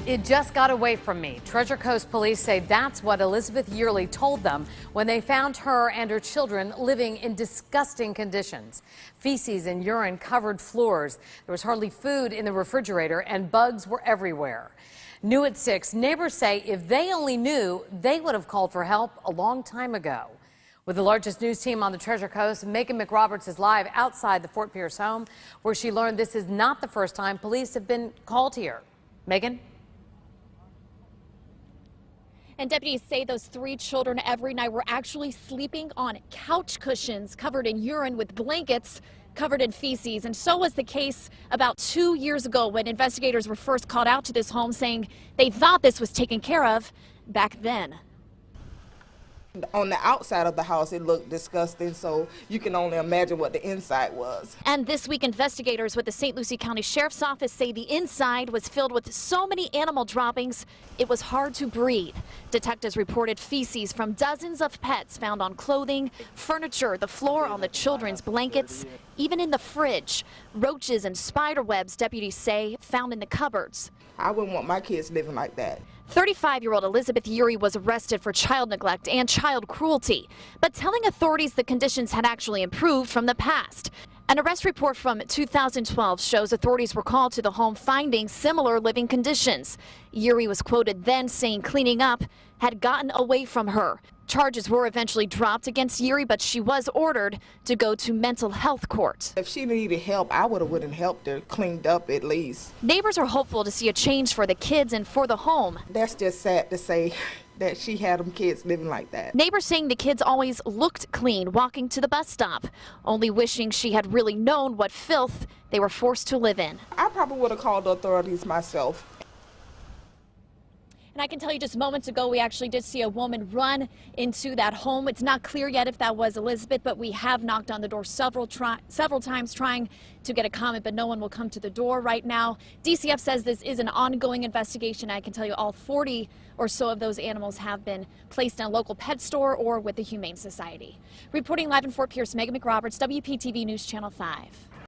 It just got away from me. Treasure Coast police say that's what Elizabeth Yearly told them when they found her and her children living in disgusting conditions. Feces and urine covered floors. There was hardly food in the refrigerator and bugs were everywhere. New at 6, neighbors say if they only knew, they would have called for help a long time ago. With the largest news team on the Treasure Coast, Megan McRoberts is live outside the Fort Pierce home, where she learned this is not the first time police have been called here. Megan? And deputies say those 3 children every night were actually sleeping on couch cushions covered in urine with blankets covered in feces. And so was the case about 2 years ago when investigators were first called out to this home, saying they thought this was taken care of back then. On the outside of the house, it looked disgusting, so you can only imagine what the inside was. And this week, investigators with the St. Lucie County Sheriff's Office say the inside was filled with so many animal droppings, it was hard to breathe. Detectives reported feces from dozens of pets found on clothing, furniture, the floor on the children's blankets, even in the fridge. Roaches and spider webs, deputies say, found in the cupboards. I wouldn't want my kids living like that. 35-year-old Elizabeth Yearly was arrested for child neglect and child cruelty, but telling authorities the conditions had actually improved from the past. An arrest report from 2012 shows authorities were called to the home finding similar living conditions. Yearly was quoted then saying cleaning up had gotten away from her. Charges were eventually dropped against Yearly, but she was ordered to go to mental health court. If she needed help, I would have helped her, cleaned up at least. Neighbors are hopeful to see a change for the kids and for the home. That's just sad to say that she had them kids living like that. Neighbors saying the kids always looked clean walking to the bus stop, only wishing she had really known what filth they were forced to live in. I probably would have called the authorities myself. And I can tell you just moments ago, we actually did see a woman run into that home. It's not clear yet if that was Elizabeth, but we have knocked on the door several times trying to get a comment, but no one will come to the door right now. DCF says this is an ongoing investigation. I can tell you all 40 or so of those animals have been placed in a local pet store or with the Humane Society. Reporting live in Fort Pierce, Megan McRoberts, WPTV News Channel 5.